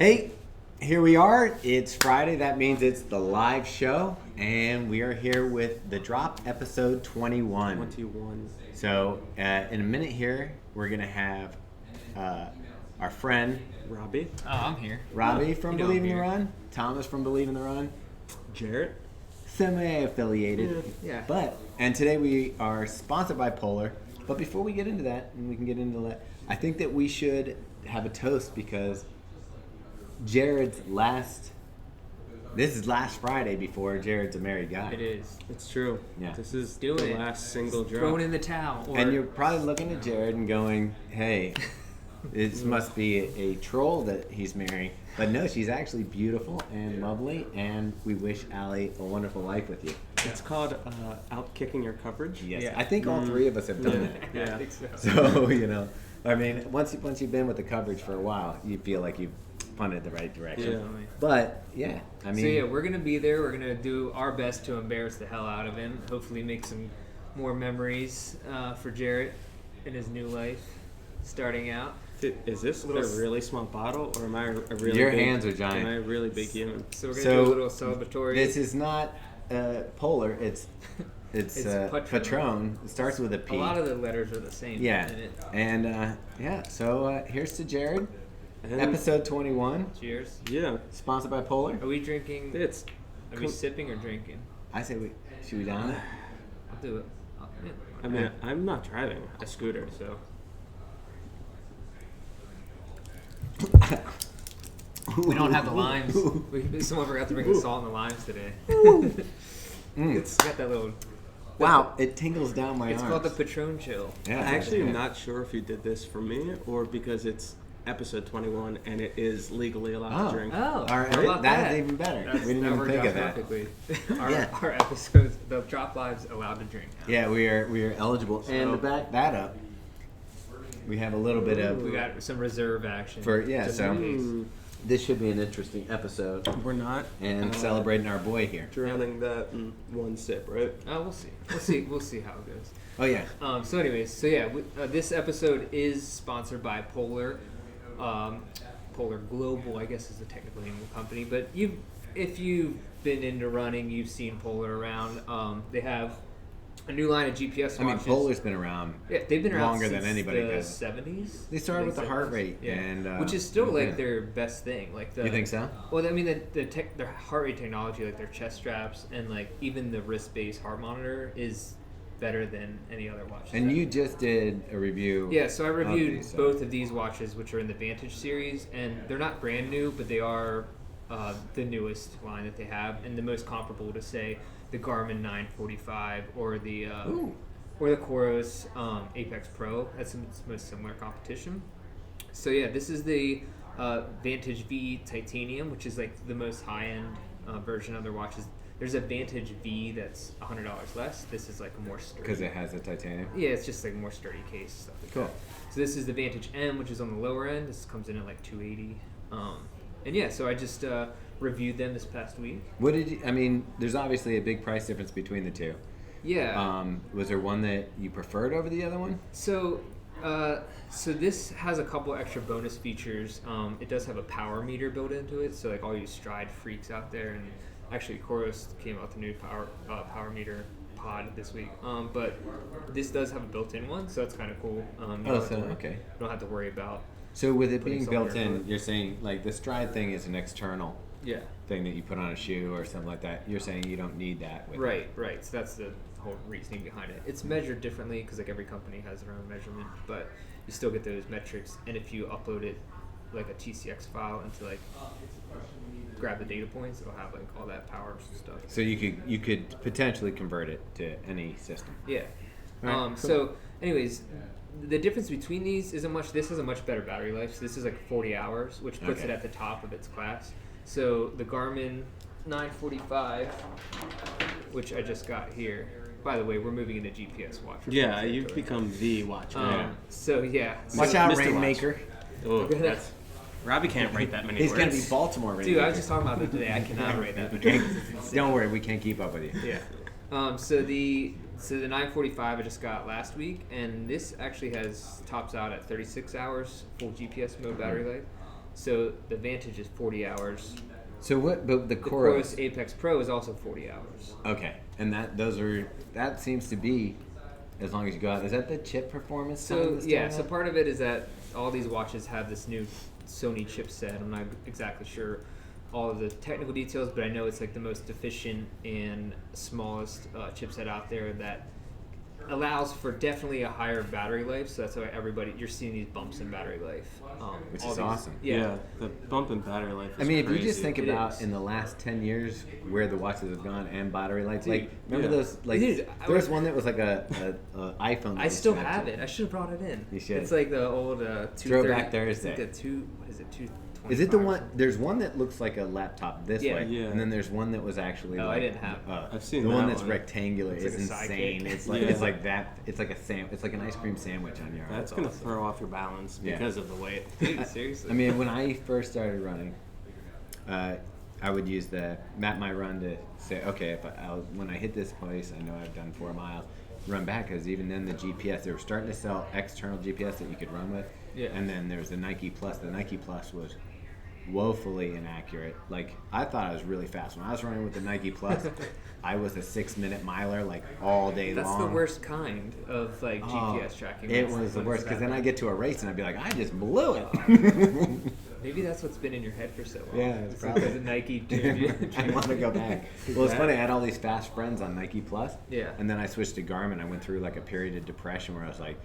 Hey, here we are. It's Friday. That means it's the live show, and we are here with The Drop, episode 21. 21. So, in a minute here, we're going to have our friend Robbie. Oh, I'm here. Robbie from You know Believe in I'm the here. Run, Thomas from Believe in the Run, Jarrett. semi-affiliated. Yeah. And today we are sponsored by Polar. But before we get into that, and we can get into that, I think that we should have a toast because Jared's this is last Friday before Jared's a married guy. It is. It's true. Yeah. This is Do the it. last single drop. Thrown in the towel. Or, And you're probably looking at Jared and going, hey, this must be a troll that he's marrying. But no, she's actually beautiful and lovely, and we wish Allie a wonderful life with you. It's called out kicking your coverage. Yes, Yeah. I think all three of us have done that. Yeah. I think so. So, I mean, once you've been with the coverage for a while, you feel like you've punted the right direction. Yeah. But, yeah, I mean... So yeah, we're gonna be there. We're gonna do our best to embarrass the hell out of him. Hopefully, make some more memories for Jarrett in his new life, starting out. Is this a Little really small bottle, or am I a really Your big, hands are giant. Am I a really big human? So we're gonna So, do a little celebratory. This is not Polar, it's It's Patron. Patron. It starts with a P. a lot of the letters are the same. Yeah, In it. and so here's to Jared, And- episode 21, Cheers. Yeah. sponsored by Polar. Are we drinking? It's. Are we sipping or drinking? I say should we down it? I'll do it. Yeah. I mean, I'm not driving a scooter, so. We don't have the limes. Someone forgot to bring the salt and the limes today. It's got that little. Wow, it tingles down my It's arms. called the Patron Chill. Yeah, I actually am yeah. not sure if you did this for me or because it's episode 21 and it is legally allowed Oh. to drink. Oh, All right, how about that's that? even better. That's, We didn't that even worked think out of that. perfectly. Yeah. Our episodes, the drop lives allowed to drink. Now. Yeah, we are eligible. And to back that up, we have a little bit of We got some reserve action. Just so in case. this should be an interesting episode We're not and celebrating our boy here. drowning that in one sip, right? Oh, we'll see. We'll see how it goes. Oh yeah. So, anyways, this episode is sponsored by Polar. Polar Global, I guess, is the technical name of the company. But if you've been into running, you've seen Polar around. They have a new line of GPS watches. I mean, Polar's been around. Yeah, they've been around longer since than anybody the has. 70s. They started with the late heart 70s. rate, yeah. and which is still yeah. like their best thing. Like the You think so? Well, I mean, their heart rate technology, like their chest straps, and like even the wrist-based heart monitor is better than any other watch. And you just did a review. Yeah, so I reviewed these, so- both of these watches, which are in the Vantage series, and they're not brand new, but they are the newest line that they have, and the most comparable to say the Garmin 945 or the Coros Apex Pro. That's its most similar competition. So yeah, this is the Vantage V Titanium, which is like the most high-end version of their watches. There's a Vantage V that's $100 less. This is like a more sturdy. Because it has a titanium. Yeah, it's just like more sturdy case stuff like Cool. that. So this is the Vantage M, which is on the lower end. This comes in at like $280. And yeah, so I just reviewed them this past week. What did you? I mean, there's obviously a big price difference between the two. Yeah. Was there one that you preferred over the other one? So this has a couple extra bonus features. It does have a power meter built into it, so like all you stride freaks out there, and actually Coros came out with a new power meter pod this week. But this does have a built-in one, so that's kind of cool. Okay. You don't have to worry about. So with it Putting being something built in in, front. you're saying like the stride thing is an external Yeah. thing that you put on a shoe or something like that. You're saying you don't need that. With it. Right. So that's the whole reasoning behind it. It's measured differently because like every company has their own measurement, but you still get those metrics. And if you upload it like a TCX file into like grab the data points, it'll have like all that power stuff. So you could potentially convert it to any system. Yeah. All right, cool. So, anyways, the difference between these isn't much. This has a much better battery life. So this is like 40 hours, which puts Okay. it at the top of its class. So the Garmin 945, which I just got here. By the way, we're moving into GPS watch. Yeah, you've become the watch man. So yeah. Watch So- out, Mr. Rainmaker. Oh, that's Robbie can't write that many He's words. gonna be Baltimore Rainmaker. Dude, I was just talking about that today. I cannot write that. Don't worry, we can't keep up with you. Yeah. So the 945 I just got last week, and this actually tops out at 36 hours full GPS mode battery life. So the Vantage is 40 hours. So what? But the The Coros. Coros Apex Pro is also 40 hours. Okay, and that seems to be as long as you go out. Is that the chip performance? time So that's yeah, doing so that? part of it is that all these watches have this new Sony chipset. I'm not exactly sure all of the technical details, but I know it's like the most efficient and smallest chipset out there that allows for definitely a higher battery life. So that's why you're seeing these bumps in battery life, Which all is these- awesome. Yeah. The bump in battery life is I mean, if crazy. you just think It about is. in the last 10 years where the watches have gone and battery life, Dude, like remember yeah. those? Like Dude, there was one that was like a iPhone. that I was still connected. have it. I should have brought it in. You should. It's like the old Throwback 230 Thursday. It's like a what is it, 225? Is it the one? There's one that looks like a laptop this Yeah. way, Yeah. and then there's one that was actually. Oh, I like, didn't have it. I've seen the that one that's one. rectangular. It's It's like a insane. sidekick. It's like Yeah. it's like that. It's like it's like an ice cream sandwich on your arm. That's gonna throw off your balance Yeah. because of the weight. Dude, seriously. I mean, when I first started running, I would use the map my run to say, okay, when I hit this place, I know I've done 4 miles. Run back, because even then the GPS, they were starting to sell external GPS that you could run with. Yeah. And then there was the Nike Plus. The Nike Plus was woefully inaccurate. Like, I thought I was really fast when I was running with the Nike Plus. I was a 6-minute miler like all day That's long. the worst kind of like GPS tracking. It When was the it's worst, that because then bad. I get to a race and I'd be like, I just blew it. Maybe that's what's been in your head for so long. Yeah, it's because probably. of Nike. I want to go back. Well, it's funny. I had all these fast friends on Nike Plus. Yeah. And then I switched to Garmin. I went through like a period of depression where I was like,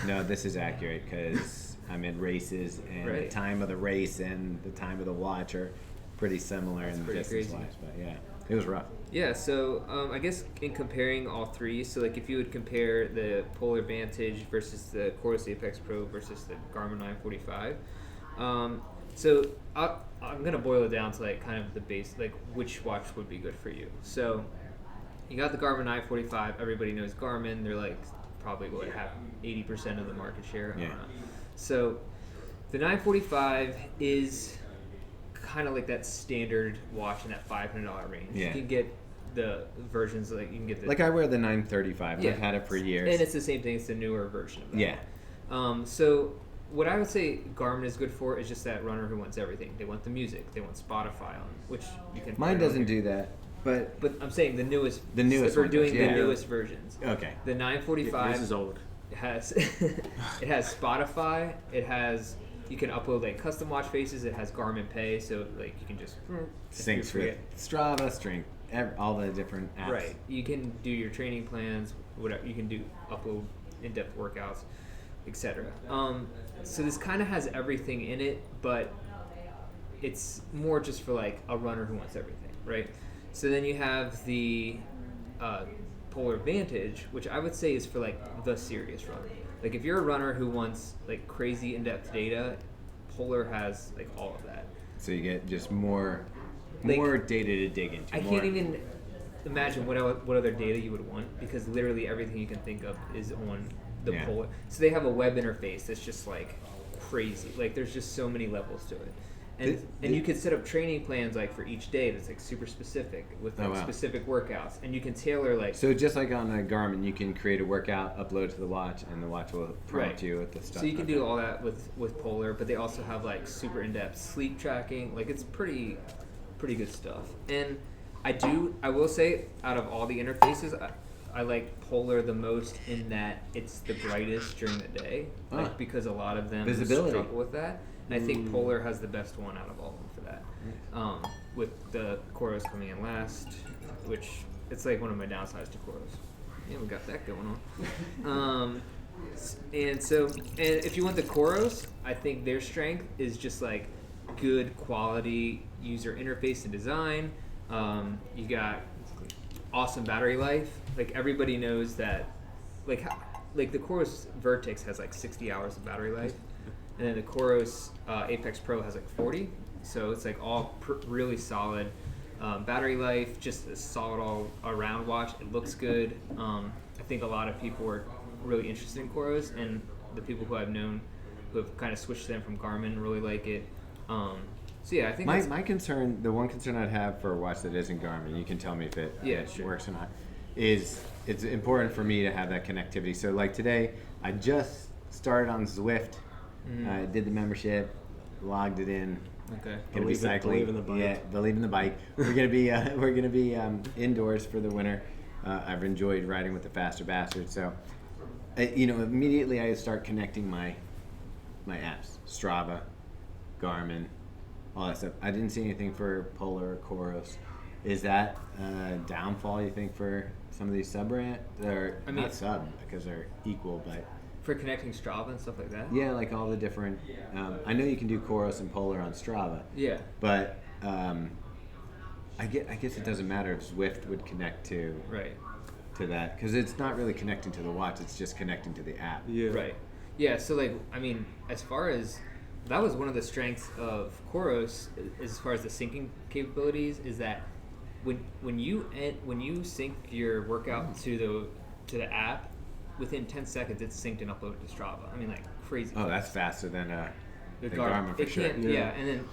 no, this is accurate because I'm in races and the Right. time of the race and the time of the watch are pretty similar in pretty distance crazy. wise. But yeah, it was rough. Yeah, so I guess in comparing all three, so like if you would compare the Polar Vantage versus the Coros Apex Pro versus the Garmin 945, so I'm gonna boil it down to like kind of the base, like which watch would be good for you. So you got the Garmin 945. Everybody knows Garmin. They're like probably what have 80% of the market share. I Yeah. don't know. So the 945 is kind of like that standard watch in that $500 range. Yeah. You can get the versions like you can get the Like I wear the 935. Yeah. I've had it for years. and it's the same thing. It's the newer version of that. Yeah. So what I would say Garmin is good for is just that runner who wants everything. They want the music. They want Spotify on, which you can. Mine put on doesn't here. do that. But But I'm saying the newest. The newest We're one doing does, yeah. the newest versions. okay. The 945 Yours is old. has it has Spotify. It has you can upload like custom watch faces. It has Garmin Pay, so like you can just if you Syncs with forget- Strava, Strength, all the different apps. Right. You can do your training plans, whatever. You can upload in-depth workouts, etc. So this kind of has everything in it, but it's more just for like a runner who wants everything, right? So then you have the Polar Vantage, which I would say is for like the serious runner. Like if you're a runner who wants like crazy in-depth data, Polar has like all of that. So you get just more Like, data to dig into. I more. can't even imagine what other data you would want because literally everything you can think of is on the Yeah. Polar. So they have a web interface that's just like crazy. Like there's just so many levels to it. And you can set up training plans like for each day that's like super specific with like Oh, wow. specific workouts, and you can tailor like So just like on a Garmin, you can create a workout, upload to the watch, and the watch will prompt Right. you with the stuff. So you can Okay. do all that with Polar, but they also have like super in-depth sleep tracking. Like it's pretty good stuff. And I will say out of all the interfaces, I like Polar the most in that it's the brightest during the day, like Ah. because a lot of them Visibility. struggle with that. And I think Polar has the best one out of all of them for that. With the Coros coming in last, which it's like one of my downsides to Coros. Yeah, we got that going on. And if you want the Coros, I think their strength is just like good quality user interface and design. You got awesome battery life. Like everybody knows that, like the Coros Vertex has like 60 hours of battery life, and then the Coros Apex Pro has like 40. So it's like all really solid battery life, just a solid all around watch. It looks good. I think a lot of people are really interested in Coros, and the people who I've known who have kind of switched to them from Garmin really like it. So yeah, I think My concern, the one concern I'd have for a watch that isn't Garmin, you can tell me if it sure. works or not, is it's important for me to have that connectivity. So like today, I just started on Zwift. I did the membership, logged it in, Okay. Gonna be cycling. Believe in the bike. Yeah, believe in the bike. We're gonna be indoors for the winter. I've enjoyed riding with the Faster Bastard, so immediately I start connecting my apps, Strava, Garmin, all that stuff. I didn't see anything for Polar or Coros. Is that downfall, you think, for some of these sub-brand? Or not sub, because they're equal, but... For connecting Strava and stuff like that? Yeah, like all the different... I know you can do Coros and Polar on Strava. Yeah. But I guess it doesn't matter if Zwift would connect to that. Because it's not really connecting to the watch, it's just connecting to the app. Yeah. Right. Yeah, so as far as... That was one of the strengths of Coros, as far as the syncing capabilities, is that when you sync your workout to the app, within 10 seconds it's synced and uploaded to Strava. I mean, like crazy. Oh, that's faster than the Garmin for sure. Yeah, and then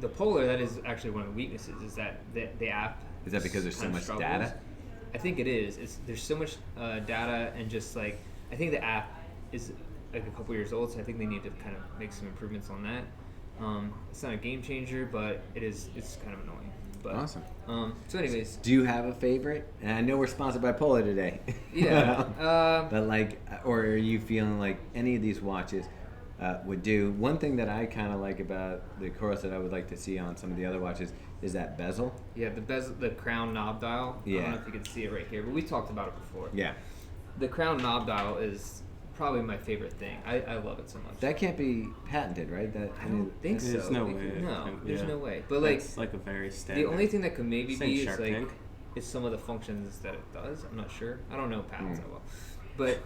the Polar, that is actually one of the weaknesses, is that the app. Is that because there's so much data? I think it is. There's so much data, and just like I think the app is like a couple years old, so I think they need to kind of make some improvements on that. It's not a game changer, but it's kind of annoying. But, awesome. So anyways. Do you have a favorite? And I know we're sponsored by Polar today. Yeah. But or are you feeling like any of these watches would do? One thing that I kind of like about the Coros that I would like to see on some of the other watches is that bezel. Yeah, the crown knob dial. Yeah. I don't know if you can see it right here, but we talked about it before. Yeah. The crown knob dial is probably my favorite thing. I love it so much. That can't be patented, right? I don't think so. There's no way. No, there's no way. But it's like a very standard. The only thing that could maybe be is Shark like Tank. is some of the functions that it does. I'm not sure. I don't know patents that well, but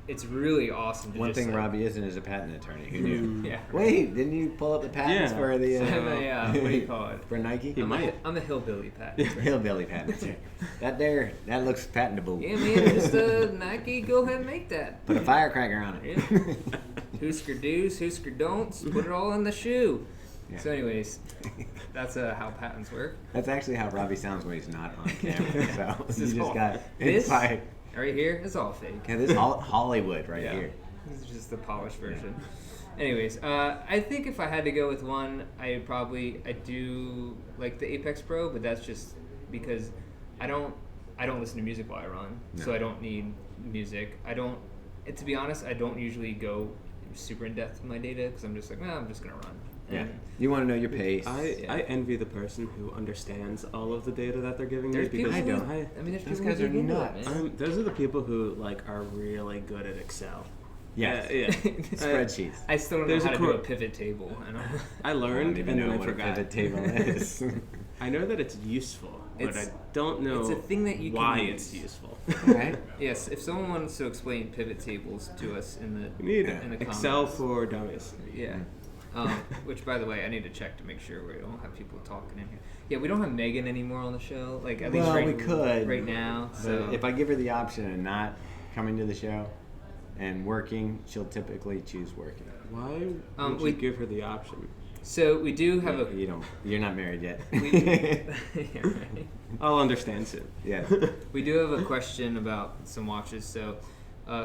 it's really awesome. To One just, thing Robbie isn't is a patent attorney. Who knew? Yeah. Wait, didn't you pull up the patents Yeah. for the? What do you call it? For Nike? I'm a hillbilly patent. Hillbilly patent. That looks patentable. Yeah, man. Just Nike. Go ahead and make that. Put a firecracker on it. Yeah. Husker do's, Husker don'ts. Put it all in the shoe. Yeah. So, anyways, that's how patents work. That's actually how Robbie sounds when he's not on camera. So This you is just all- got this- inside. Right here, it's all fake. Yeah, this is Hollywood right Yeah. here. This is just the polished version. Anyways, I think if I had to go with one, I do like the Apex Pro, but that's just because I don't listen to music while I run, so I don't need music. To be honest, I don't usually go super in depth with my data because I'm just like, I'm just gonna run. Yeah. You want to know your pace. I envy the person who understands all of the data that they're giving There's me because people don't. there's Those people guys who are dig into nuts. it, man. those are the people who are really good at Excel. Yes. Yeah. Spreadsheets. I still don't know There's how a to do a quote- pivot table. I I learned don't even and know then I what forgot. a pivot table is. I know that it's useful, but It's- I don't know it's a thing that you can why use. it's useful. Right? Yes, if someone wants to explain pivot tables to us in the We need in the Excel comments. for dummies. Yeah. Which, by the way, I need to check to make sure we don't have people talking in here. Yeah, we don't have Megan anymore on the show. Like at least Well, right, we could. right now. But So if I give her the option of not coming to the show and working, she'll typically choose working. Why would we- you give her the option? we do have a. You're not married yet. Yeah, right. I'll understand soon. Yeah. We do have a question about some watches. So,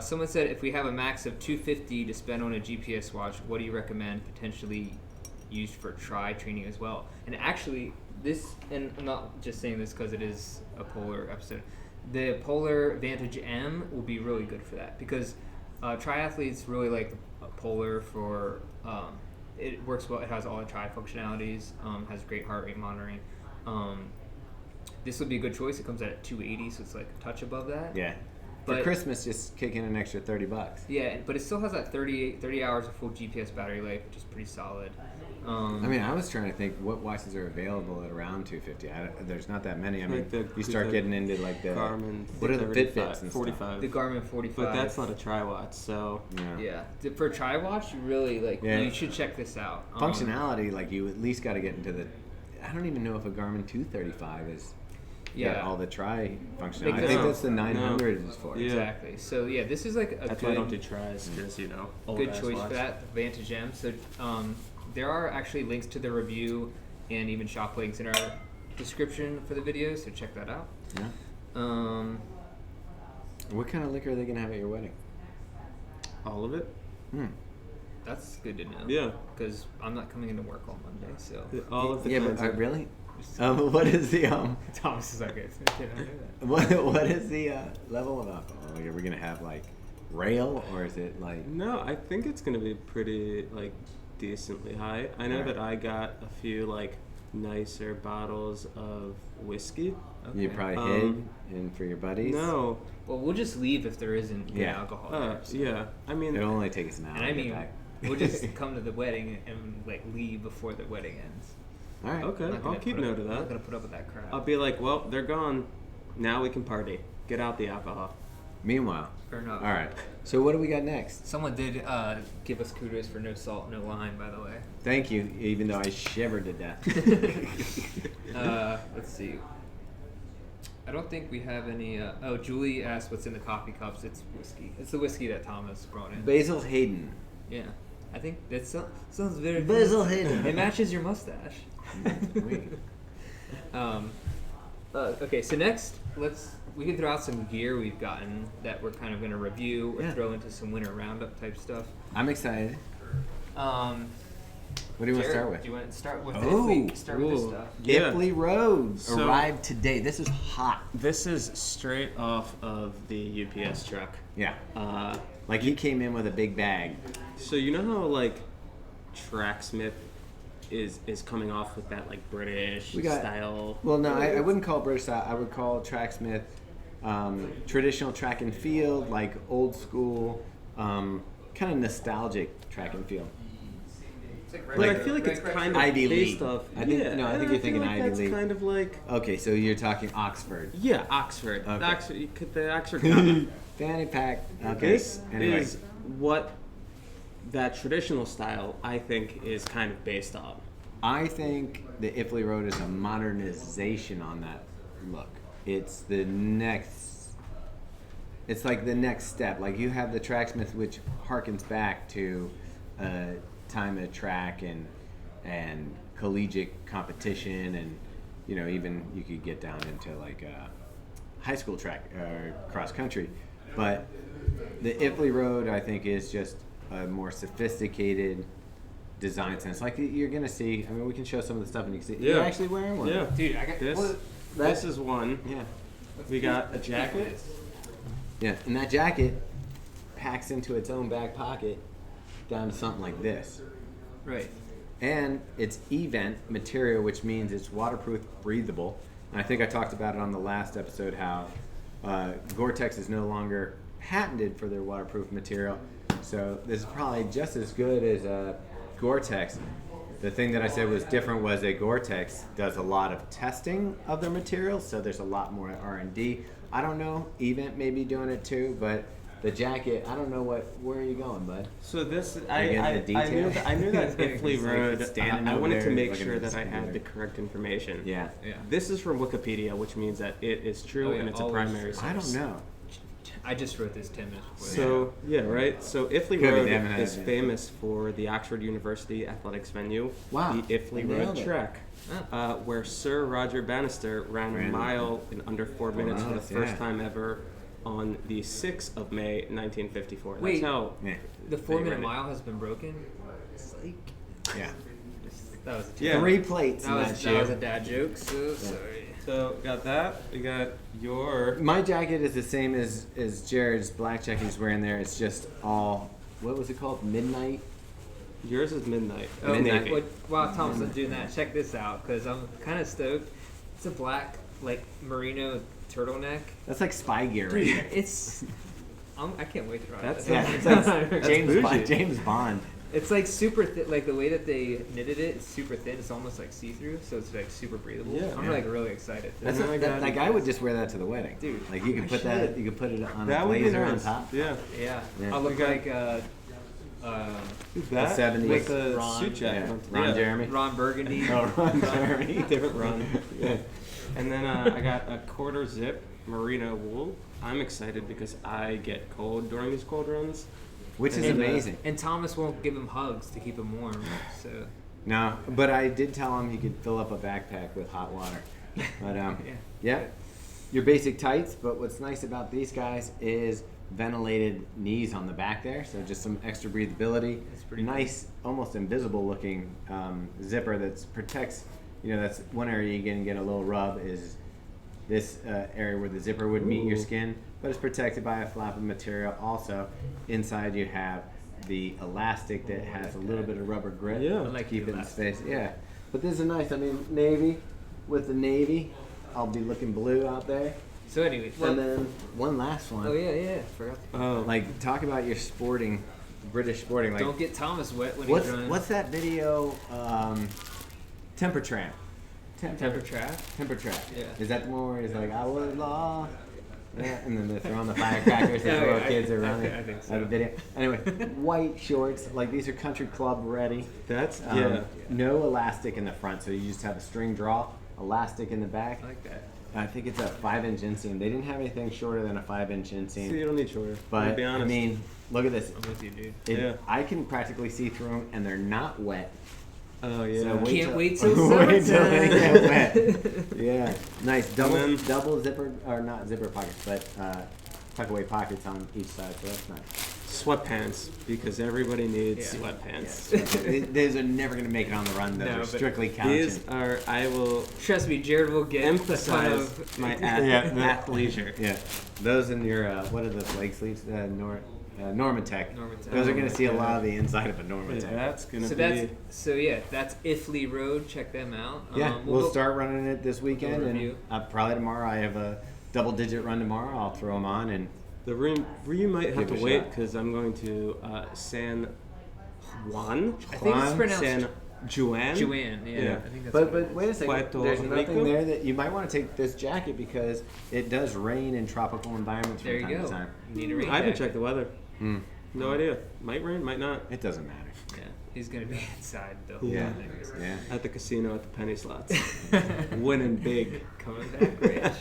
someone said if we have a max of $250 to spend on a GPS watch, what do you recommend potentially used for training as well? And actually, and I'm not just saying this because it is a Polar episode, the Polar Vantage M will be really good for that because triathletes really like the Polar for. It works well. It has all the tri functionalities. Has great heart rate monitoring. This would be a good choice. It comes out at 280, so it's like a touch above that. Yeah. For But- Christmas, just kick in an extra $30. Yeah, but it still has that 30 hours of full GPS battery life, which is pretty solid. I mean, I was trying to think what watches are available at around 250. There's not that many. I mean, Like you start getting into like the Garmin. what are the 35, Fitbits and 45. The Garmin 45. But that's not a tri-watch, so stuff. Yeah, for tri watch, you really Yeah. You should check this out. Functionality, like you at least got to get into the. I don't even know if a Garmin 235 is. Yeah. All the tri functionality. Because- I think that's the No. 900 is for. Yeah. Exactly. So yeah, this is like a that's why I don't good, do tries because old good guys choice watch. for that Vantage M. So there are actually links to the review and even shop links in our description for the video. So check that out. Yeah. What kind of liquor are they gonna have at your wedding? All of it. That's good to know. Yeah. Because I'm not coming into work on Monday, so. All of the Yeah, kinds but of- really? What is the Thomas is like, I didn't know that. what is the level of alcohol? Like, are we gonna have like rail, or is it like? No, I think it's gonna be pretty like decently high. I know Alright. that I got a few like nicer bottles of whiskey. You probably hid and for your buddies. No. Well, we'll just leave if there isn't good Yeah. alcohol there. So. Yeah. I mean, It'll only take us an hour. And I to get mean, back. we'll just come to the wedding and like leave before the wedding ends. All right. okay, I'm not I'll gonna keep put up- note of I'm not that. gonna put up with that crap. I'll be like, well, they're gone. Now we can party. Get out the alcohol. Meanwhile, Fair enough. all right. So what do we got next? Someone did give us kudos for no salt, no lime, by the way. Thank you, even though I shivered to death. Let's see. I don't think we have any. Julie asked what's in the coffee cups. It's whiskey. It's the whiskey that Thomas brought in. Basil Hayden. Yeah. I think that sounds very. Basil Hayden. It matches your mustache. Okay, so next, we can throw out some gear we've gotten that we're kind of going to review or Yeah. throw into some winter roundup type stuff. I'm excited. What do you want to Jared, start with? Do you want to start with Oh, start with this ooh. stuff? Yeah. Ipley Road So- arrived today. This is hot. This is straight off of the UPS truck. Yeah. Uh, Like he came in with a big bag. so you know how like Tracksmith is coming off with that like British We got- style. Well, no, I wouldn't call it British style. I would call Tracksmith traditional track and field, like old school, kind of nostalgic track and field. But like- I feel like it's kind of Ivy based League. off. I think- yeah, no, I think and you're thinking feel like Ivy that's League. kind of like Okay, so you're talking Oxford. yeah, Oxford. Okay. Oxford. You could the Oxford. Combo. Fanny pack. Okay. This Anyway. is what that traditional style I think is kind of based on. I think the Ipley Road is a modernization on that look. It's the next. It's like the next step. Like you have the Tracksmith, which harkens back to time of track and collegiate competition, and even you could get down into like high school track or cross country. But the Ipley Road, I think, is just a more sophisticated design sense. Like you're gonna see. I mean, we can show some of the stuff, and you can see. Yeah. You're actually wearing one. Yeah. Dude, I got This this is one. Yeah. We got a jacket. Yeah. And that jacket packs into its own back pocket down to something like this. Right. And it's event material, which means it's waterproof, breathable. And I think I talked about it on the last episode how Gore-Tex is no longer patented for their waterproof material. So this is probably just as good as Gore-Tex. The thing that I said was different was that Gore-Tex does a lot of testing of their materials, so there's a lot more R&D. I don't know, Event may be doing it too, but the jacket, I don't know where are you going, bud? So this, getting I into detail? knew that Ipley It's like Road. standing I over wanted to there make looking sure at that this I had computer. the correct information. Yeah. Yeah. This is from Wikipedia, which means that it is true Oh, yeah, and it's a always primary true. source. I don't know. I just wrote this 10 minutes before. So yeah, right. So Ipley Could be, Road they haven't had is it yet. famous for the Oxford University athletics venue, Wow, the Ipley they Road nailed it. Trek, where Sir Roger Bannister ran a Ran- mile in under 4 minutes for the miles, first yeah. time ever on the 6th of May, 1954. That's Wait. how. Yeah. The 4-minute ran it. mile has been broken. It's like Yeah. that was a Yeah. 3 plates in that that shoe. was a dad joke. So sorry. So got that. We got your. My jacket is the same as Jared's black jacket he's wearing there. It's just all, what was it called? Midnight? Yours is midnight. Oh, Midnight. while Tom's not doing that, check this out because I'm kind of stoked. It's a black like merino turtleneck. That's like spy gear right there. It's I can't wait to ride That's- it. Yeah, it's like James bougie. Bond. James Bond. It's like super thin. Like the way that they knitted it, it's super thin. It's almost like see-through, so it's like super breathable. Yeah. I'm Yeah. like really excited. That's then I got- that guy would just wear that to the wedding. Dude, Like you I could put should. that, you could put it on That a would be blazer on nice. top. Yeah. Yeah, Yeah. I'll look We got- like That 70s with a Ron. suit jacket. Yeah. on- Ron yeah. Jeremy. Ron Burgundy. Oh, Ron Jeremy. Different run. Yeah. And then I got a quarter zip merino wool. I'm excited because I get cold during these cold runs. Which is And, amazing. And Thomas won't give him hugs to keep him warm. So No, but I did tell him he could fill up a backpack with hot water. But yeah, your basic tights. But what's nice about these guys is ventilated knees on the back there, so just some extra breathability. That's pretty nice, almost invisible looking zipper that protects. That's one area you can get a little rub is this area where the zipper would meet your skin, but it's protected by a flap of material. Also, inside you have the elastic that has a little bit of rubber grip to keep it in space. Yeah, but this is nice. I mean, navy with the navy. I'll be looking blue out there. So anyway, And then one last one. Oh yeah, forgot. Like talk about your British sporting. Like, don't get Thomas wet when he's running. what's that video? Temper Trap. Temper Trap? Temper Trap. Yeah. Is that the one where he's like, I was lost? Yeah, and then they're throwing the firecrackers and the little kids are running. I think so. Like a video. Anyway, white shorts, like these are country club ready. That's No elastic in the front, so you just have a string draw, elastic in the back. I like that. I think it's a 5-inch inseam. They didn't have anything shorter than a 5-inch inseam. So you don't need shorter. But to be honest. I mean, look at this. I'm with you, dude. I can practically see through them, and they're not wet. Oh yeah. So Can't wait till wait till they summertime. get wet. Yeah, nice double zipper, or not zipper pockets, but tuck away pockets on each side. So that's nice. Sweatpants, because everybody needs Yeah. sweatpants. Yeah. These are never gonna make it on the run. Those No, are but strictly couching. These are, I will Trust me, Jared will get emphasize a ton of my athleisure. Yeah, those in your what are those leg sleeves? Normatec. Normatec. Those are gonna see a lot of the inside of a Normatec. That's gonna So be. that's Ifley Road. Check them out. Yeah, we'll start running it this weekend, review. and probably tomorrow. I have a double-digit run tomorrow. I'll throw them on, and The room you might have Give to a wait shot. because I'm going to San Juan. I think it's pronounced San Juan. Juan. Yeah, Yeah. I think that's but what it wait a second. Puerto There's nothing Rico? there that you might want to take this jacket because it does rain in tropical environments There from you time go. to time. You need a rain I haven't jacket. checked the weather. Hmm. No idea. Might rain, might not. It doesn't matter. Yeah, he's gonna be inside the whole Yeah, thing. yeah. At the casino at the penny slots. Winning big. Coming back rich.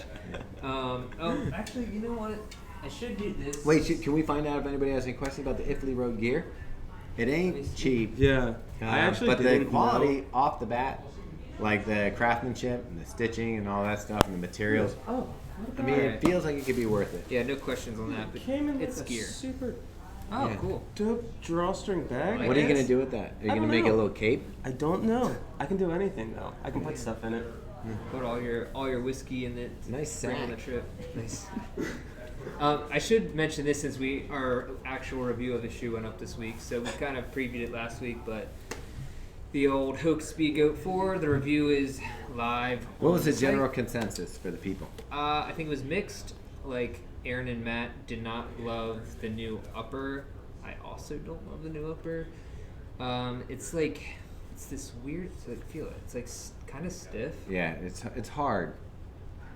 Actually, you know what? I should do this. Wait, can we find out if anybody has any questions about the Ifley Road gear? It ain't cheap. Yeah. I actually but the didn't quality know. off the bat, like the craftsmanship and the stitching and all that stuff and the materials. Oh. I mean, it feels like it could be worth it. Yeah, no questions on that. But Came in it's with a gear. super Oh, Yeah. cool. dope drawstring bag. Like What are you this? gonna do with that? Are you I gonna don't make a know. little cape? I don't know. I can do anything though. I can put stuff in it. Put all your whiskey in it. Nice Bring on sack. the trip. Nice. I should mention this since our actual review of the shoe went up this week. So we kind of previewed it last week, but the old Hoke Speed Goat 4, the review is live. What on was the site. general consensus for the people? I think it was mixed. Like Aaron and Matt did not love the new upper. I also don't love the new upper. It's this weird. Feel it. It's like kind of stiff. Yeah, it's hard.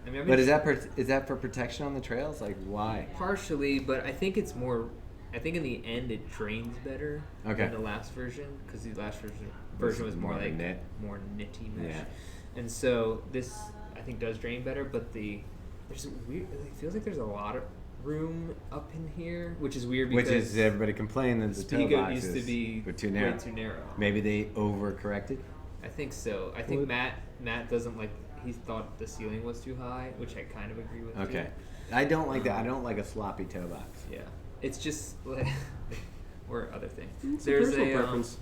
I mean, But is that for protection on the trails? Like why? partially, but I think it's more. I think in the end it drains better Okay. than the last version because the last version was more more like knit. more nitty mesh, Yeah. and so this I think does drain better. But there's a weird. It feels like there's a lot of room up in here, which is weird because Which is everybody complained that the toe Speedgoat boxes used to be were too narrow. way too narrow. Maybe they overcorrected. I think so. I think Matt doesn't like. He thought the ceiling was too high, which I kind of agree with. Okay. Too. I don't like that. I don't like a sloppy toe box. Yeah, it's just like, or other thing. It's There's a personal a preference.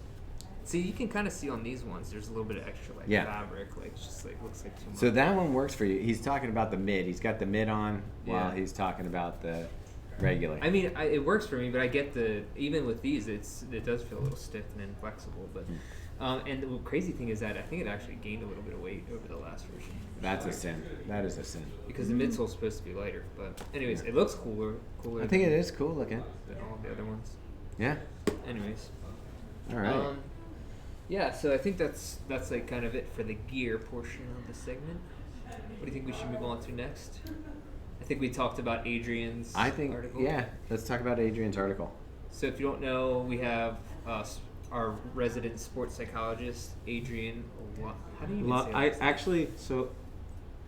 see, you can kind of see on these ones. There's a little bit of extra like Yeah. fabric, like it's just like looks like too much. So that one works for you. He's talking about the mid. He's got the mid on while Yeah. he's talking about the regular. I mean, it works for me, but I get even with these, it does feel a little stiff and inflexible. But and the crazy thing is that I think it actually gained a little bit of weight over the last version. That's a sin. That is a sin. Because the midsole's supposed to be lighter. But anyways, it looks cooler I think it is cool looking. than all the other ones. Yeah. Anyways. All right. Yeah, so I think that's like kind of it for the gear portion of the segment. What do you think we should move on to next? I think we talked about Adrian's article. Yeah. Let's talk about Adrian's article. So if you don't know, we have our resident sports psychologist, Adrian. How do you even say I that? actually, so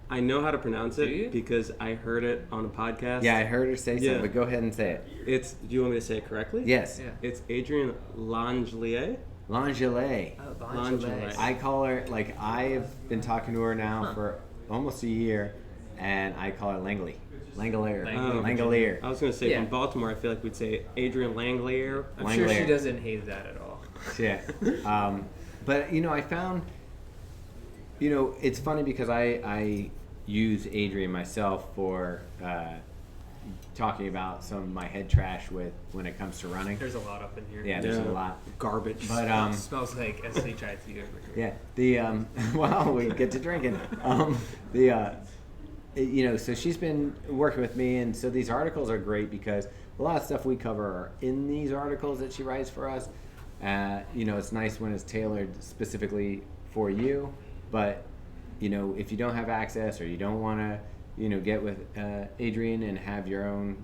I know how to pronounce Do you? it because I heard it on a podcast. Yeah, I heard her say Yeah. something, but go ahead and say it. It's. Do you want me to say it correctly? Yes. Yeah. It's Adrian Langelier. Langelier. Oh, Langelier. I call her, like, I've been talking to her now for almost a year, and I call her Langley. Langolier. Langley. Langolier. I was going to say, Yeah. from Baltimore, I feel like we'd say Adrian Langolier. I'm Langlair. sure she doesn't hate that at all. Yeah. But, you know, I found, you know, it's funny because I use Adrian myself for talking about some of my head trash with when it comes to running. There's a lot up in here. Yeah, there's a lot. Garbage. But It smells like SHIT over here. yeah, the well, we get to drinking. You know, so she's been working with me, and so these articles are great because a lot of stuff we cover are in these articles that she writes for us. You know, it's nice when it's tailored specifically for you, but you know, if you don't have access or you don't want to, you know, get with Adrian and have your own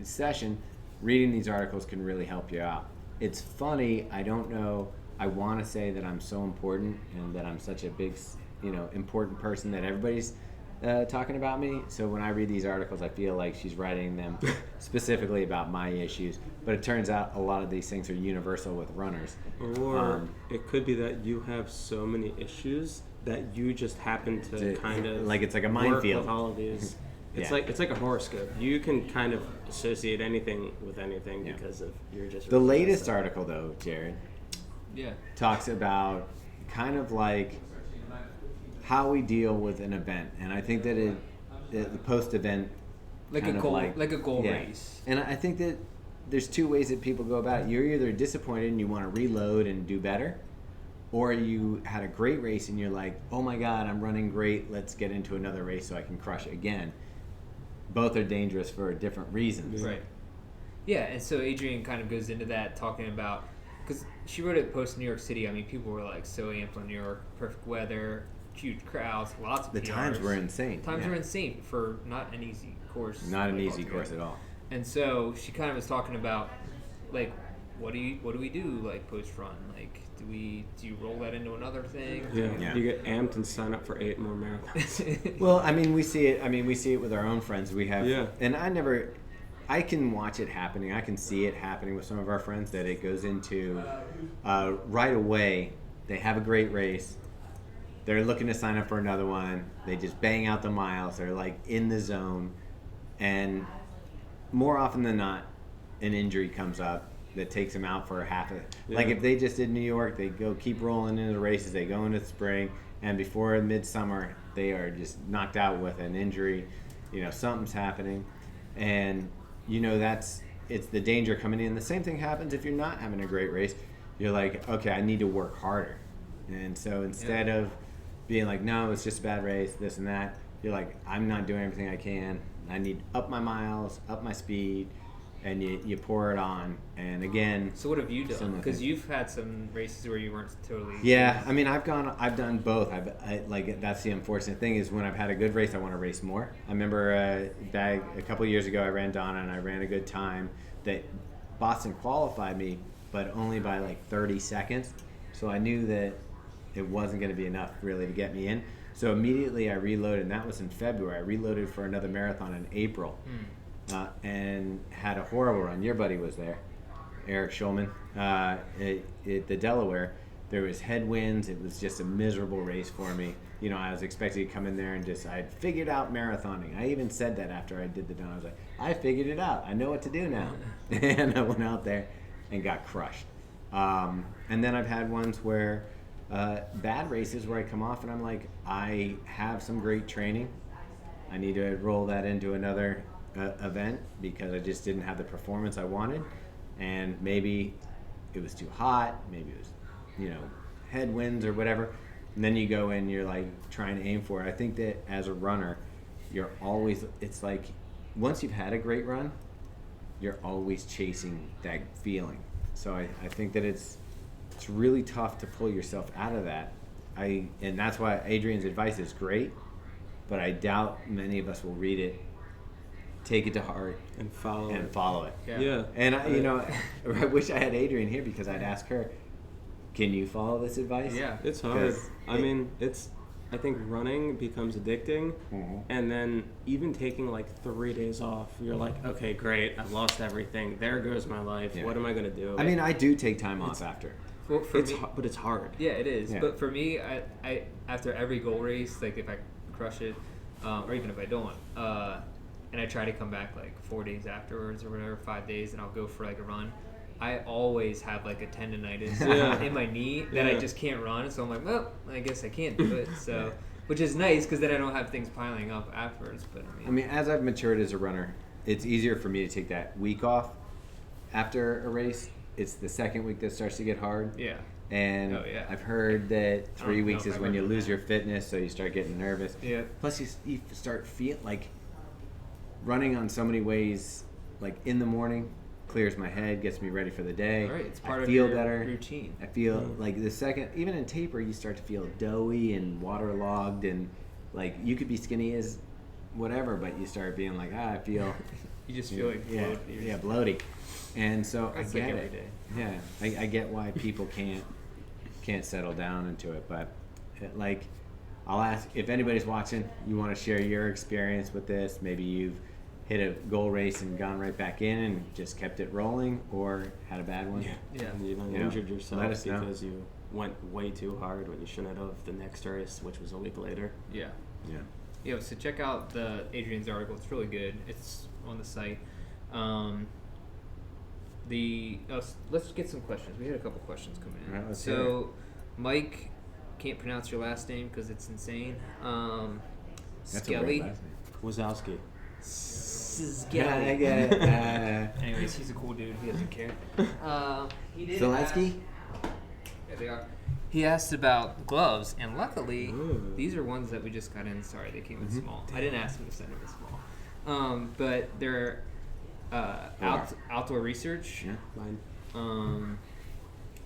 session, reading these articles can really help you out. It's funny, I don't know, I want to say that I'm so important and that I'm such a big, you know, important person that everybody's talking about me. So when I read these articles, I feel like she's writing them specifically about my issues. But it turns out a lot of these things are universal with runners. Or it could be that you have so many issues that you just happen to kind of like it's like a work minefield. with all of these. It's Yeah. like a horoscope. You can kind of associate anything with anything because of you're just The latest article, though, Jared, Yeah. talks about kind of like how we deal with an event, and I think that the post-event Like kind a of goal, like a goal yeah. race. And I think that there's two ways that people go about it. You're either disappointed and you want to reload and do better, or you had a great race and you're like, oh my God, I'm running great. Let's get into another race so I can crush it again. Both are dangerous for different reasons. Right. Yeah, and so Adrian kind of goes into that talking about, because she wrote it post New York City. I mean, people were like so amped on New York, perfect weather, huge crowds, lots of The PRs. times were insane. Times yeah. were insane for not an easy course. Not an like, easy course at altogether. all. And so she kind of was talking about, like, what do we do like post run? Like, do you roll that into another thing? Yeah. You get amped and sign up for 8 more marathons. Well, I mean, we see it. I mean, we see it with our own friends. We have, Yeah. and I can watch it happening. I can see it happening with some of our friends that it goes into right away. They have a great race. They're looking to sign up for another one. They just bang out the miles. They're like in the zone, and more often than not, an injury comes up that takes them out for half a. Like if they just did New York, they go keep rolling into the races. They go into the spring, and before midsummer, they are just knocked out with an injury. You know, something's happening, and you know it's the danger coming in. The same thing happens if you're not having a great race. You're like, okay, I need to work harder, and so instead of being like, no, it's just a bad race, this and that, you're like, I'm not doing everything I can. I need up my miles, up my speed, and you pour it on. And again, So what have you done? Similar Because thing. you've had some races where you weren't totally. yeah, I mean, I've done both. Like that's the unfortunate thing is when I've had a good race, I want to race more. I remember a couple of years ago, I ran Donna and I ran a good time. That Boston qualified me, but only by like 30 seconds. So I knew that it wasn't going to be enough really to get me in. So immediately I reloaded, and that was in February. I reloaded for another marathon in April, and had a horrible run. Your buddy was there, Eric Schulman, at the Delaware. There was headwinds. It was just a miserable race for me. You know, I was expecting to come in there and I had figured out marathoning. I even said that after I did the done. I was like, I figured it out. I know what to do now. And I went out there and got crushed. And then I've had ones where bad races where I come off and I'm like, I have some great training. I need to roll that into another event because I just didn't have the performance I wanted. And maybe it was too hot. Maybe it was, you know, headwinds or whatever. And then you go in, you're like trying to aim for it. I think that as a runner, you're always, it's like once you've had a great run, you're always chasing that feeling. So I think that it's really tough to pull yourself out of that. And that's why Adrian's advice is great, but I doubt many of us will read it, take it to heart, and follow it. Yeah. And I wish I had Adrian here because I'd ask her, can you follow this advice? Yeah. It's hard. I think running becomes addicting, and then even taking like 3 days off, you're like, okay, great, I've lost everything. There goes my life. Yeah. What am I gonna do? I mean, I do take time off after. Well, for me, But it's hard. yeah, it is. Yeah. But for me, I after every goal race, like if I crush it, or even if I don't, and I try to come back like 4 days afterwards or whatever, 5 days, and I'll go for like a run. I always have like a tendonitis in my knee that I just can't run. So I'm like, well, I guess I can't do it. So, which is nice because then I don't have things piling up afterwards. But I mean, as I've matured as a runner, it's easier for me to take that week off after a race. It's the second week that starts to get hard. Yeah. And I've heard that 3 weeks is when you lose your fitness, so you start getting nervous. Yeah. Plus, you start feel like running on so many ways, like in the morning, clears my head, gets me ready for the day. Right, it's part I of feel your better. routine. I feel like the second, even in taper, you start to feel doughy and waterlogged, and like you could be skinny as whatever, but you start being like, I feel. You just feel like bloated. Bloaty. And so That's I get like every it. day. Yeah, I get why people can't settle down into it, but like, I'll ask if anybody's watching, you want to share your experience with this. Maybe you've hit a goal race and gone right back in and just kept it rolling, or had a bad one. Yeah. And you injured yourself let us know. because you went way too hard when you shouldn't have the next race, which was a week later. Yeah. Yeah. Yeah, so check out Adrian's article. It's really good. It's on the site. Let's get some questions. We had a couple questions come in. All right, let's hear so, Mike, can't pronounce your last name because it's insane. That's Skelly. a weird last name. Wazowski. Yeah, I get it. Anyways, he's a cool dude. He doesn't care. He did Zelensky? Yeah, they are. He asked about gloves, and luckily, these are ones that we just got in. Sorry, they came in small. I didn't ask him to send them in small. But they're outdoor research. Yeah. Mine.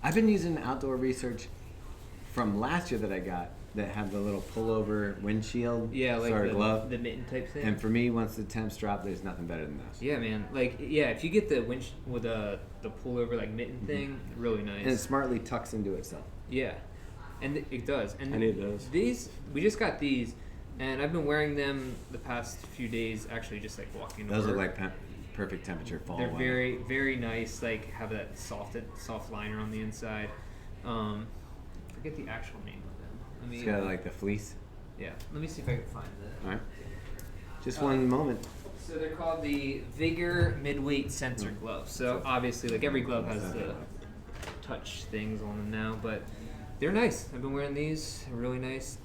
I've been using outdoor research from last year that I got that have the little pullover windshield sort of glove. The mitten type thing. And for me, once the temps drop, there's nothing better than those. Yeah, man. Like, yeah, if you get the winch with the pullover like mitten thing, really nice. And it smartly tucks into itself. Yeah, and it does. And I need those. These, we just got these, and I've been wearing them the past few days. Actually, just like walking to Those work. are like perfect temperature fall. They're weather. very, very nice. Like, have that soft liner on the inside. Forget the actual name of them. Let me. It's got like the fleece. Yeah. Let me see if I can find the. All right. Just one moment. So they're called the Vigor Midweight Sensor Gloves. So obviously, like every glove has the touch things on them now, but they're nice. I've been wearing these. They're really nice.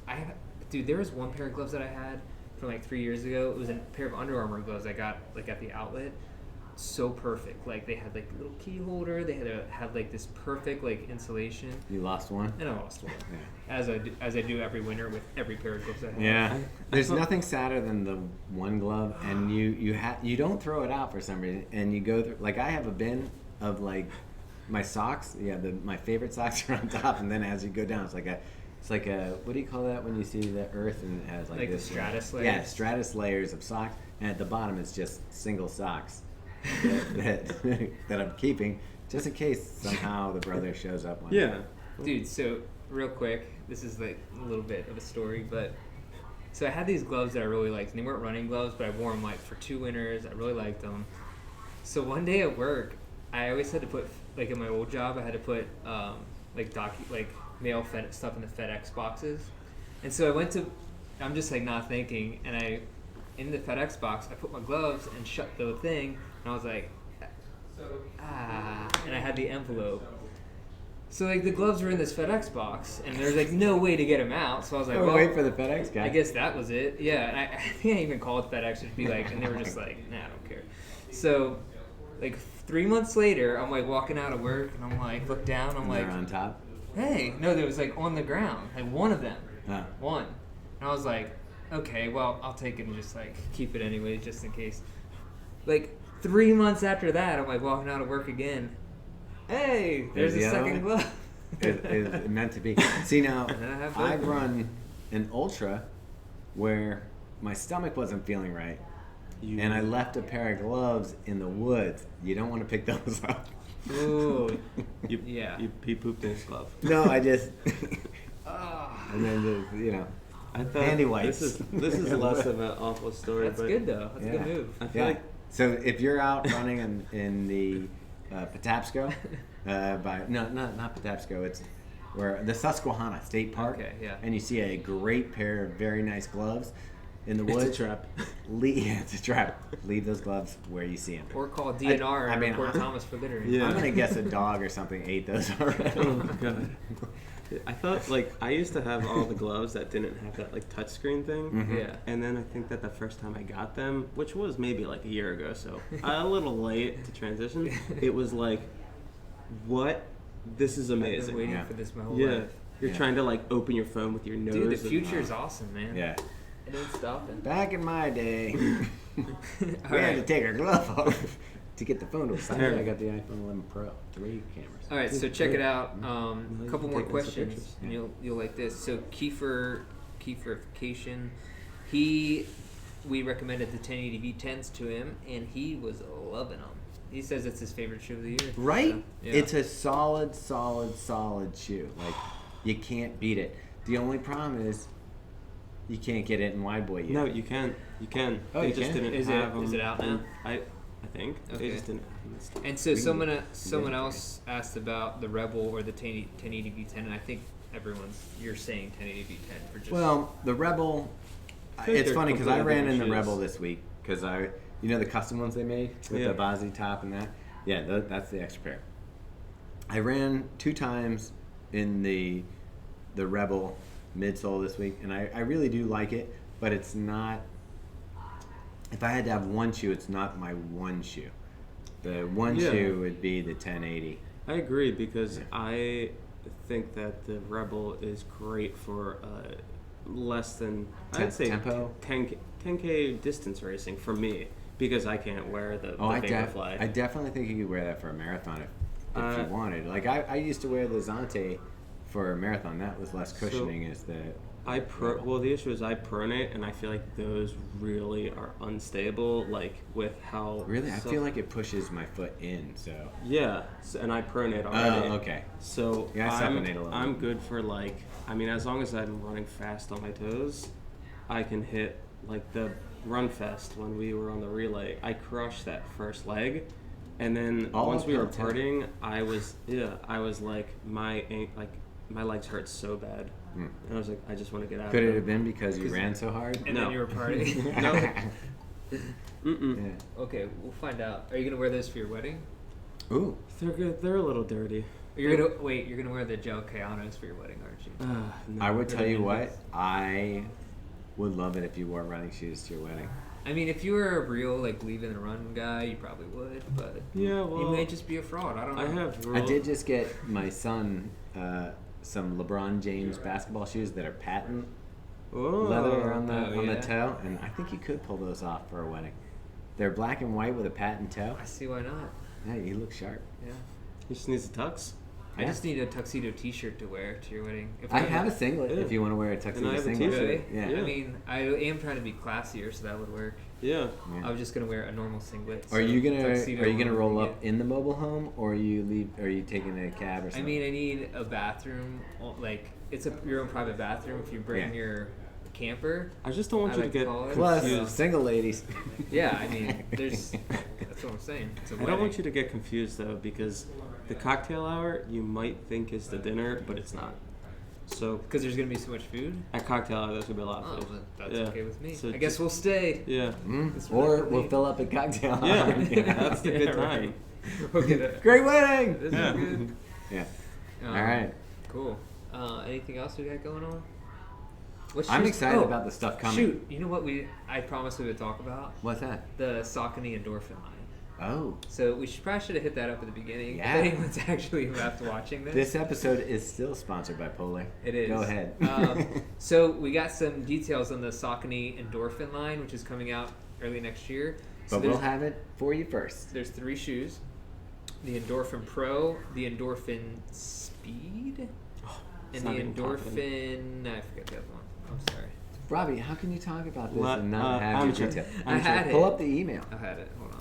Dude, there was one pair of gloves that I had from like 3 years ago. It was a pair of Under Armour gloves I got like at the outlet. So perfect. Like they had like a little key holder. They had like this perfect like insulation. You lost one? And I lost one. Yeah. As I do every winter with every pair of gloves I have. Yeah. There's nothing sadder than the one glove, and you don't throw it out for some reason, and you go through. Like I have a bin of like my socks. Yeah, my favorite socks are on top, and then as you go down, it's like a what do you call that when you see the earth and it has like this the stratus layers? Yeah, stratus layers of socks, and at the bottom it's just single socks that I'm keeping just in case somehow the brother shows up one day. Dude, so real quick, this is like a little bit of a story, but so I had these gloves that I really liked, and they weren't running gloves, but I wore them like for 2 winters. I really liked them. So one day at work, I always had to put, like in my old job, I had to put like mail stuff in the FedEx boxes. And so I went to, I'm just like not thinking, and in the FedEx box, I put my gloves and shut the thing, and I was like, and I had the envelope. So like the gloves were in this FedEx box, and there's like no way to get them out. So I was like, well, wait for the FedEx guy. I guess that was it. Yeah, and I think I even called FedEx to be like, and they were just like, nah, I don't care. So like 3 months later, I'm like walking out of work, and I'm like, look down, I'm like, They're on top. hey, no, there was like on the ground, like one of them, Ah. one, and I was like, okay, well, I'll take it and just like keep it anyway, just in case. Like 3 months after that, I'm like walking out of work again. Hey, there's a the other second one? glove. It's meant to be. See now, And then I have I both. run an ultra where my stomach wasn't feeling right, and I left a pair of gloves in the woods. You don't want to pick those up. Ooh, You yeah. he pooped in his glove. No, I just Ah, and then I thought handy wipes. This is less of an awful story. that's but good though. That's a Yeah. good move. I feel Yeah. like So if you're out running in the Patapsco, not Patapsco, it's where the Susquehanna State Park, Okay, yeah. and you see a great pair of very nice gloves, in the It's woods. a trap. It's a trap. Leave those gloves where you see them. Or call DNR and report I- Thomas for littering. Yeah. I'm gonna guess a dog or something ate those already. Oh my god. I thought I used to have all the gloves that didn't have that touchscreen thing. Mhm. Yeah. And then I think that the first time I got them, which was maybe a year ago, so a little late to transition, it was what? This is I've been amazing. waiting Yeah. for this my whole Yeah. life. You're Yeah. trying to open your phone with your nose. Dude, the and- future is awesome, man. Yeah. It ain't stopping. Back in my day, we All had to right. take our glove off to get the phone to us. I terrible. got the iPhone 11 Pro, 3 cameras. All right, so check it out. A you couple can more take lots of questions, pictures. and you'll like this. So Kiefer, we recommended the 1080 V10s to him, and he was loving them. He says it's his favorite shoe of the year. Right? So, yeah. It's a solid shoe. You can't beat it. The only problem is you can't get it in wide boy yet. No, you can. You can. Oh, they you just can? didn't Is have them. it out now? I think. Okay. They just didn't have them in stock. And so We can someone get it. else asked about the Rebel or the 1080 V10, and I think you're saying 1080 V10 for just. Well, the Rebel, think it's they're funny because I completely ran in the different Rebel shoes. this week because the custom ones they made with Yeah. the Bozzy top and that. Yeah, that's the extra pair. I ran 2 times in the Rebel midsole this week, and I really do like it, but it's not. If I had to have one shoe, it's not my one shoe. The one Yeah. shoe would be the 1080. I agree because Yeah. I think that the Rebel is great for less than I'd say Tempo? 10K distance racing for me because I can't wear the I Vaporfly. definitely think you could wear that for a marathon if you Uh, wanted. I used to wear the Zante for a marathon. That was less cushioning as the. Well, the issue is I pronate, and I feel like those really are unstable. With how Really, I feel like it pushes my foot in. So. yeah, and I pronate already. Oh, okay. So Yeah, I supinate a little. I'm good for as long as I'm running fast on my toes, I can hit the Run Fest when we were on the relay. I crushed that first leg, and then All once we were uphill, too. partying, I was my legs hurt so bad, and I was like, I just want to get out. Could of it them. have been because you ran so hard? and no. then you were partying. No. Mm-mm. Yeah. Okay, we'll find out. Are you gonna wear those for your wedding? Ooh. They're good. They're a little dirty. You're gonna wear the gel Kayanos for your wedding, aren't you? No, I would they're tell you dangerous. what. I would love it if you wore running shoes to your wedding. I mean, if you were a real leave in the run guy, you probably would, but Yeah, you well, may just be a fraud. I don't know. I have. I did just get my son some LeBron James basketball shoes that are patent leather on oh, the yeah. toe, and I think you could pull those off for a wedding. They're black and white with a patent toe. I see why not. Yeah, you look sharp. Yeah. He just needs a tux. I just need a tuxedo T-shirt to wear to your wedding. If I we- have a singlet Yeah. if you want to wear a And I tuxedo have a singlet. t-shirt. Really? Yeah. Yeah. I mean, I am trying to be classier, so that would work. Yeah. Yeah. I was just gonna wear a normal singlet. Are so you tuxedo gonna would roll be up in the mobile home, or are you taking a cab or I something? mean, I need a bathroom. It's your own private bathroom. If you bring Yeah. your camper, I just don't want I you like to get colors. plus confused. single ladies. yeah. I mean, there's. That's what I'm saying. It's a I wedding. don't want you to get confused though, because the cocktail hour you might think is the dinner, but it's not. So because there's gonna be so much food. at cocktail hour, there's gonna be a lot Oh, of food. but that's Yeah. okay with me. So I guess just- we'll stay. Yeah. It's Or really we'll neat. fill up a cocktail. Yeah. hour. That's the good time. right. We'll get it. Great wedding. This Yeah. is good. Yeah. Um, All right. Cool. Anything else we got going on? What I'm shoes- excited oh, about the stuff coming. Shoot, you know what I promised we would talk about? What's that? The Saucony Endorphin line. Oh, So we probably should have hit that up at the beginning. Yeah. If anyone's actually left watching this. this episode is still sponsored by Polar. It is. Go ahead. So we got some details on the Saucony Endorphin line, which is coming out early next year. So But we'll there's- have it for you first. There's 3 shoes: the Endorphin Pro, the Endorphin Speed, It's and not the even Endorphin. I forget the other one. I'm sorry. Robbie, how can you talk about this Let- and not have amateur. your detail? I had Pull it. up the email. I had it. Hold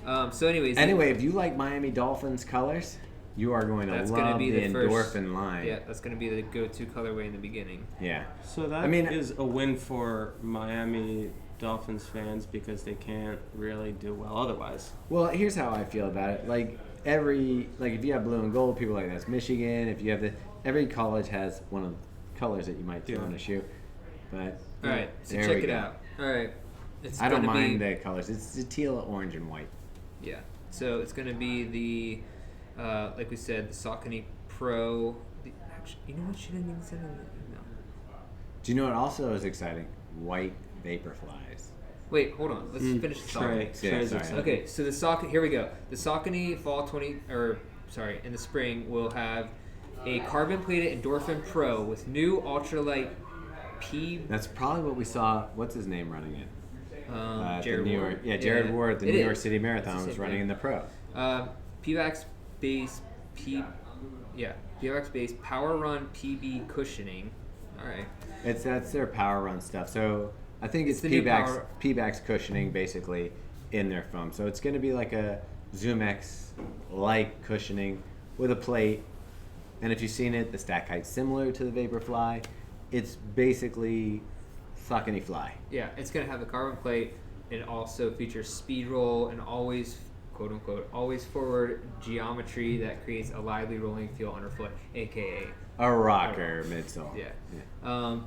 on. So, anyways. Anyway, if you like Miami Dolphins colors, you are going to That's love gonna be the the first- Endorphin line. Yeah, that's going to be the go-to colorway in the beginning. Yeah. So that is a win for Miami Dolphins fans because they can't really do well otherwise. Well, here's how I feel about it. If you have blue and gold, people like that's Michigan. If you have every college has one of the colors that you might throw Yeah. on a shoe. But All right, so there check we it go. out. All right. It's I don't gonna mind be, the colors. It's the teal, orange, and white. Yeah. So it's gonna be the, like we said, the Saucony Pro. Actually, you know what? She didn't even send in the email. Do you know what also is exciting? White vapor flies. Wait, hold on. Let's finish the Saucony. Trey's sorry. excited. Okay, so the Saucony. Here we go. The Saucony in the spring will have a carbon plated Endorphin Pro with new ultralight P. That's probably what we saw. What's his name running it? Jared the New Ward. York, yeah, Jared Ward, the It New York is. City It's the Marathon same was running thing. in the Pro. PVAX base PVAX base Power Run PB cushioning. All right. That's their power run stuff. So I think it's the new PBAX cushioning basically in their foam. So it's going to be like a Zoom X like cushioning with a plate. And if you've seen it, the stack height's similar to the Vaporfly. It's basically Saucony Fly. Yeah, it's gonna have a carbon plate. It also features speed roll and always, quote unquote, always forward geometry that creates a lively rolling feel underfoot, aka A rocker midsole. yeah.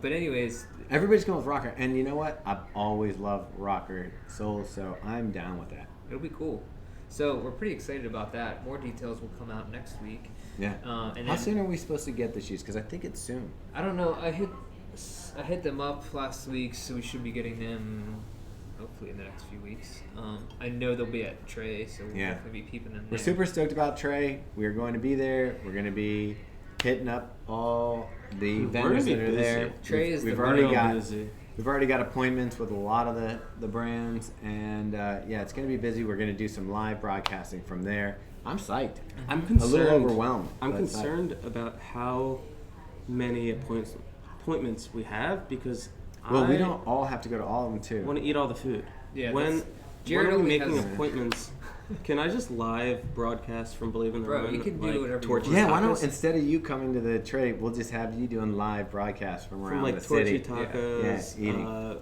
But anyways, Everybody's going with rocker. And you know what? I've always loved rocker soles, so I'm down with that. it'll be cool. So we're pretty excited about that. More details will come out next week. Yeah. And How then, soon are we supposed to get the shoes? Because I think it's soon. I don't know. I hit them up last week, so we should be getting them hopefully in the next few weeks. I know they'll be at Trey, so we'll Yeah. definitely be peeping them We're there. super stoked about Trey. We're going to be there. We're going to be hitting up all the vendors gonna that be are busy. there. Trey is we've the already real got busy. we've already got appointments with a lot of the brands, and yeah, it's going to be busy. We're going to do some live broadcasting from there. I'm psyched. I'm A concerned. little overwhelmed. I'm but concerned about how many appointments we have because Well, we I don't all have to go to all of them too. want to eat all the food. Yeah, When that's- Jared are we only making has- appointments? Can I just live broadcast from Believe in the Bro, Run? you can do like, whatever you Torchy want. Yeah, why don't Tacos? instead of you coming to the Trey, we'll just have you doing live broadcasts from around From like the Torchy city. Tacos. Yeah, eating.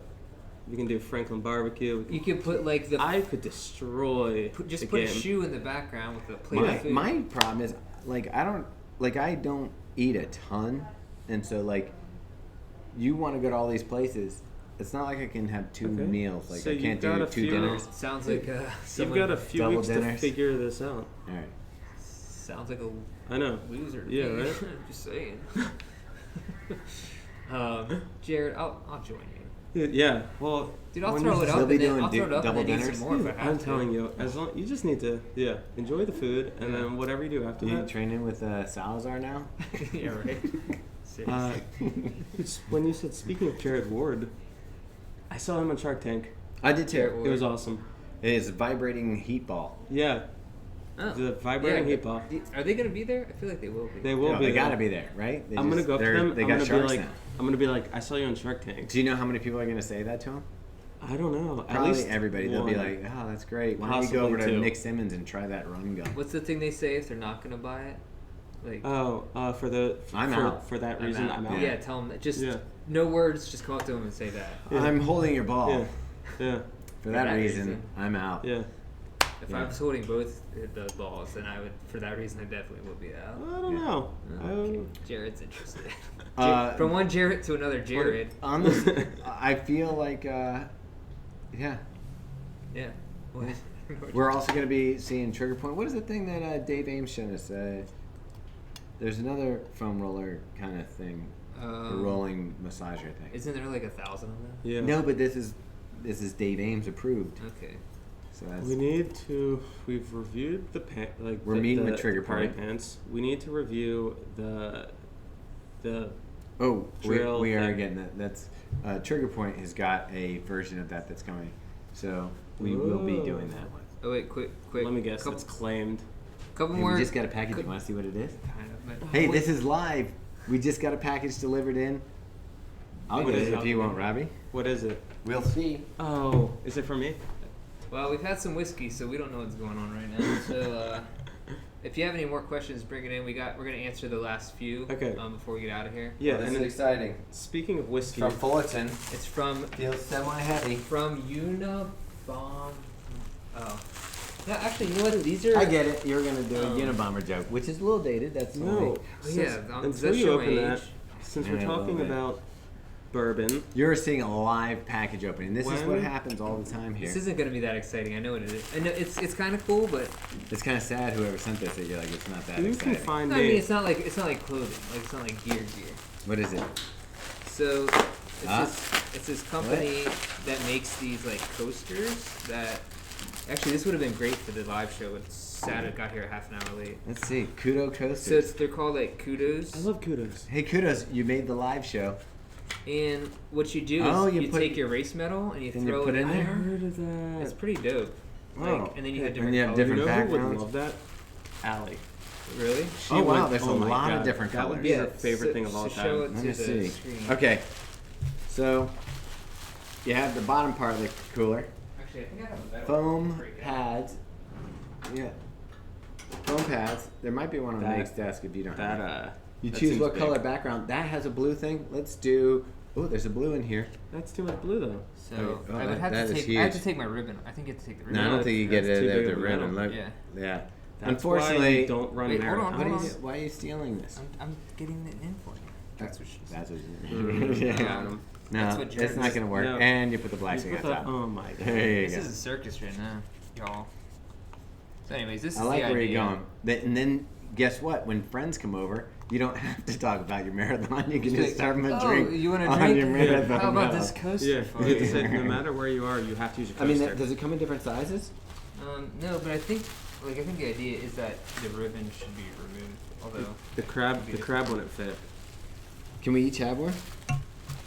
We can do Franklin Barbecue. You could put like the I could destroy just the put a game. shoe in the background with a plate of food. My problem is I don't eat a ton, and so like you want to go to all these places. It's not like I can have two Okay. meals. Like So I you've can't got do a two few- dinners. Sounds like You've someone got a few double weeks dinners. to figure this out. All right. sounds like a I know. loser. To Yeah, me. right? Just saying. Jared, I'll join you. Yeah. Well, Dude, I'll when throw you- it up still be and then doing I'll throw it up double and then eat dinners? some more if I have I'm to. telling you, as long you just need to enjoy the food and then whatever you do after You that. training with Salazar now? Yeah, right. Uh, Seriously. when you said speaking of Jared Ward, I saw him on Shark Tank. I did Jared too. Ward. It was awesome. It is a vibrating heat ball. Yeah, Oh. the vibrating Yeah, heat ball. Are they gonna be there? I feel like they will be. They will No, be. they there. got to be there, right? I'm gonna go up to them. They I'm got gonna sharks be like, now. I'm gonna be like, I saw you on Shark Tank. Do you know how many people are going to say that to him? I don't know. Probably At least everybody. They'll be one. like, "Oh, that's great. Why don't you go Possibly over to two. Nick Simmons and try that run gun?" What's the thing they say if they're not gonna buy it? Like, I'm out. For that I'm reason, out. I'm out. Yeah, tell them that. Just Yeah. no words. Just come up to them and say that. Yeah. I'm holding your ball. Yeah. Yeah. For that that reason, reason. I'm out. Yeah. If Yeah. I was holding both the balls, then I would. For that reason, I definitely would be out. I don't know. Okay. Jared's interested. Uh, From one Jared to another Jared. On this, I feel like, yeah, Yeah. What? we're also going to be seeing Trigger Point. What is the thing that Dave Ames showed us? There's another foam roller kind of thing, a rolling massager thing. Isn't there like 1,000 of them? Yeah. No, but this is Dave Ames approved. Okay. So that's We need to. We've reviewed the like. We're the, meeting the, with Trigger the party Point. pants. We need to review the. Oh, Trail we are thing. getting that. That's Trigger Point has got a version of that's coming, so we will be doing that one. Oh wait, quick. Let me guess. Couple, It's claimed. couple Hey, more. we just got a package. You want to see what it is? Kind of, but, Hey, wait. this is live. We just got a package delivered in. I'll What get is it it? if you want, Robbie. What is it? We'll see. Oh, is it for me? Well, we've had some whiskey, so we don't know what's going on right now. So, if you have any more questions, bring it in. We're gonna answer the last few. Okay. Before we get out of here. Yeah, Well, this and is exciting. speaking of whiskey, From Fullerton. It's from Feels semi-heavy. Unabomb. Oh. No, actually, you know what? These are. I get it. You're gonna do a Um, Unabomber joke, which is a little dated. That's no. only. Oh, yeah, does Until that you show open my that, age? since Yeah, we're a little talking bit. about bourbon. You're seeing a live package opening. This is what When? happens all the time here. This isn't gonna be that exciting. I know what it is. I know it's kind of cool, but It's kind of sad whoever sent this that you're like, it's not that You exciting. can find I mean, me. it's not like clothing. Like it's not like gear. What is it? So Ah. it's this company that makes these like coasters that actually this would have been great for the live show. It's sad it got here a half an hour late. Let's see. Kudo coasters. So they're called like Kudos. I love kudos. Hey, Kudos, you made the live show. And what you do is Oh, you you put- take your race medal and you and you throw put it in in there? there. Heard of that. It's pretty dope. Like, Oh. and then you have And different you have colors. different You know who would backgrounds? love that? Allie. Really? She Oh, wow, would- there's a my lot of God, different that would colors. be her favorite so- thing of all so show time. it Let to me the see. screen. Okay. So, you have the bottom part of the cooler. Actually, I think I have a metal Foam break. pads. Yeah. Foam pads. There might be one on That- Meg's desk if you don't That have it. You that choose seems what big. color background. That has a blue thing. Let's do... Oh, there's a blue in here. That's too much blue though. So Oh, I would have that to is take. I have to huge. take my ribbon. I think you have to take the ribbon. No, I don't that's- think you get that's it too at big the of a ribbon. medal. Look. Yeah. Yeah. That's Unfortunately... why you don't run Wait, hold on, marathons. What are hold you, on. why are you stealing this? I'm getting it in for you. That's what she said. That's what Mm, you... I got 'em. No, That's what it's Jared's- not going to work. No. And you put the black You thing put on that- top. Oh my god. There you This go. is a circus right now, y'all. So, anyways, this is I like the where idea. you're going. And then guess what? When friends come over, you don't have to talk about your marathon. You can just serve them a drink. Oh, you want a on drink? your marathon How about medal. this coaster? Yeah, for you have to you? say no matter where you are, you have to use your I mean, coaster. does it come in different sizes? No, but I think the idea is that the ribbon should be removed. Although, the crab wouldn't fit. Can we each have one?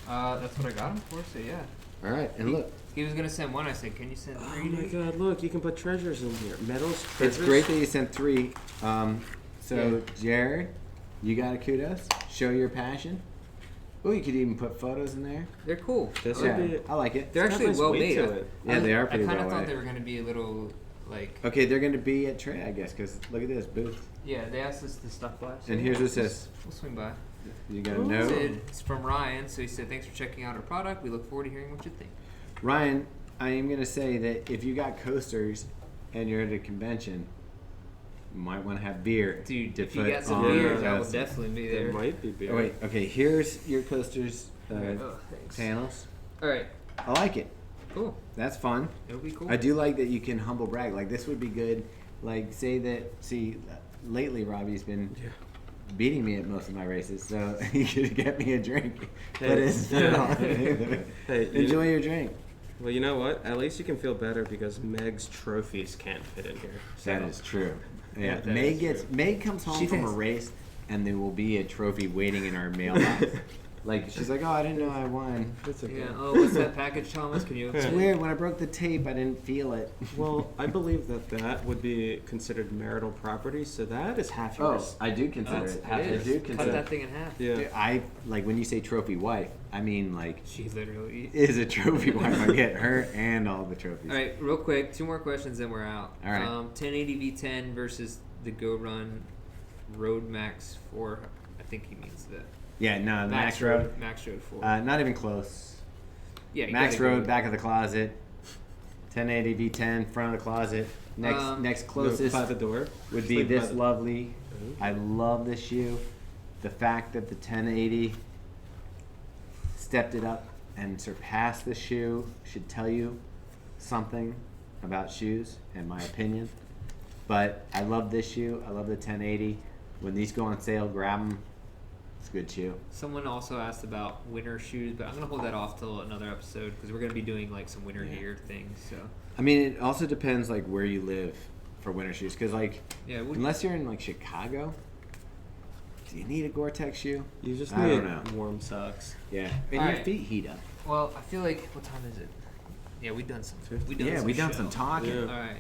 that's what I got him for. So yeah. All right, and look. He was gonna send one. I said, "Can you send Oh three?" my god, look, you can put treasures in here. Medals, It's treasures. great that you sent 3. So, Yeah. Jared, you got a kudos. Show your passion. Oh, you could even put photos in there. They're cool. This Yeah, would be. I like it. They're It's got actually nice well weight made. to it. Yeah, they are pretty I kind well of thought made. they were gonna be a little like. Okay, they're going to be at Trey, I guess, because look at this booth. Yeah, they asked us to stop by. So And here's what it says. We'll swing by. You got a Ooh. note. It's from Ryan, so he said, "Thanks for checking out our product. We look forward to hearing what you think." Ryan, I am going to say that if you got coasters and you're at a convention, you might want to have beer. Dude, to if you put got some on beers, the I will coaster. definitely be There there. might be beer. Oh, wait, okay, here's your coasters Oh, thanks. panels. All right, I like it. cool. That's fun. It'll be cool. I do like that you can humble brag. Like, this would be good. Like, say that, lately Robbie's been Yeah. beating me at most of my races, so he could get me a drink. Hey, But it's Hey, enjoy your drink. Well, you know what? At least you can feel better because Meg's trophies can't fit in here. That is true. Yeah, that Meg is true. Meg comes home She from a thinks- race, and there will be a trophy waiting in our mailbox. Like, she's like, "Oh, I didn't know I won." That's okay. Yeah. Oh, what's that package, Thomas? Can you? It's weird. When I broke the tape, I didn't feel it. Well, I believe that would be considered marital property, so that is half Oh, yours. I do consider it. I It do is. Cut consider that it. thing in half. Yeah. Dude, I like when you say trophy wife. I mean, like, She literally. is a trophy wife. I get her and all the trophies. All right, real quick, 2 more questions, then we're out. All right. 1080 V10 versus the Go Run Road Max 4. I think he means the Yeah, no, Max Road. Max Road 4. Not even close. yeah, you Max gotta go Road, with- back of the closet. 1080 V10, front of the closet. Next closest by the door would be Sleep by this the- lovely. Ooh. I love this shoe. The fact that the 1080 stepped it up and surpassed the shoe should tell you something about shoes, in my opinion. But I love this shoe. I love the 1080. When these go on sale, grab them. It's a good shoe. Someone also asked about winter shoes, but I'm gonna hold that off till another episode because we're gonna be doing like some winter Yeah. gear things. So I mean, it also depends like where you live for winter shoes. Because like, yeah, unless you're in like Chicago, do you need a Gore-Tex shoe? You just I need don't know. warm socks. Yeah, and All your right. feet heat up. well, I feel like what time is it? Yeah, we done some. We done Yeah, some we done show. some talking. Yeah. All right.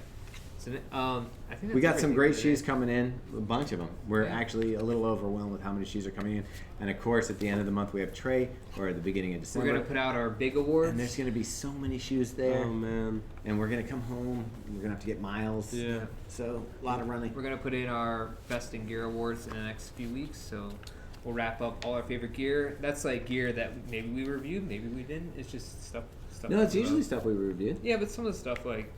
So I think We got that's some everything great for shoes today. coming in, a bunch of them. We're Yeah. actually a little overwhelmed with how many shoes are coming in. And of course, at the end of the month, we have Trey, or at the beginning of We're December. gonna put out our big awards. And there's gonna be so many shoes there. Oh man. And we're gonna come home, and we're gonna have to get miles. Yeah. So, a lot of running. We're gonna put in our best in gear awards in the next few weeks. So we'll wrap up all our favorite gear. That's like gear that maybe we reviewed, maybe we didn't. It's just stuff. No, it's we usually love. stuff we reviewed. Yeah, but some of the stuff like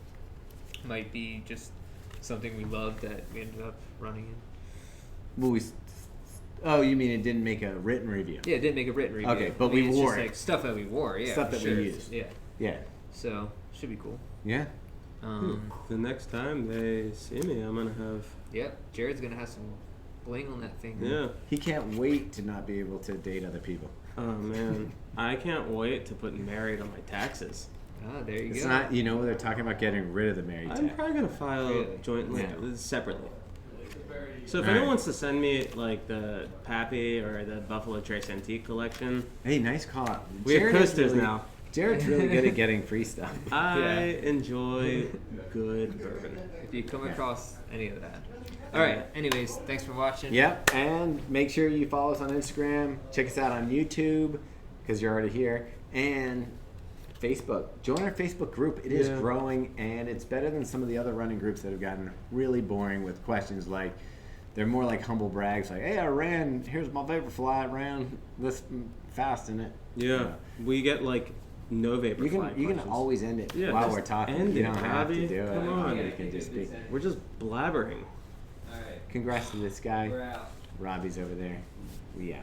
might be just something we love that we ended up running in. Well, Oh, you mean it didn't make a written review? Yeah, it didn't make a written review. Okay, but I mean, we it's wore just it. like stuff that we wore. Yeah, Stuff that we sure. used. Yeah. Yeah. So should be cool. Yeah. The next time they see me, I'm gonna have. Yep. Jared's gonna have some bling on that thing. Yeah. He can't wait to not be able to date other people. Oh man, I can't wait to put married on my taxes. Ah, there you It's go. not, they're talking about getting rid of the married I'm tag. probably gonna file Really? jointly, Yeah. separately. So if All anyone right. wants to send me like the Pappy or the Buffalo Trace Antique collection, Hey, nice call out. we have Jared is coasters really- now. Jared's really good at getting free stuff. I enjoy good bourbon. If you come across any of that. All right. Anyways, thanks for watching. Yep, and make sure you follow us on Instagram. Check us out on YouTube, because you're already here, and Facebook. Join our Facebook group. It is Yeah. growing, and it's better than some of the other running groups that have gotten really boring with questions like, they're more like humble brags, like, hey, I ran, here's my vapor fly, I ran this fast in it. Yeah, we get like no vapor You fly can you can questions. always end it Yeah, while just we're talking. end You it, don't have to Robbie. do it. Come on. You can just speak. We're just blabbering. All right. Congrats to this guy. We're out. Robbie's over there. We out.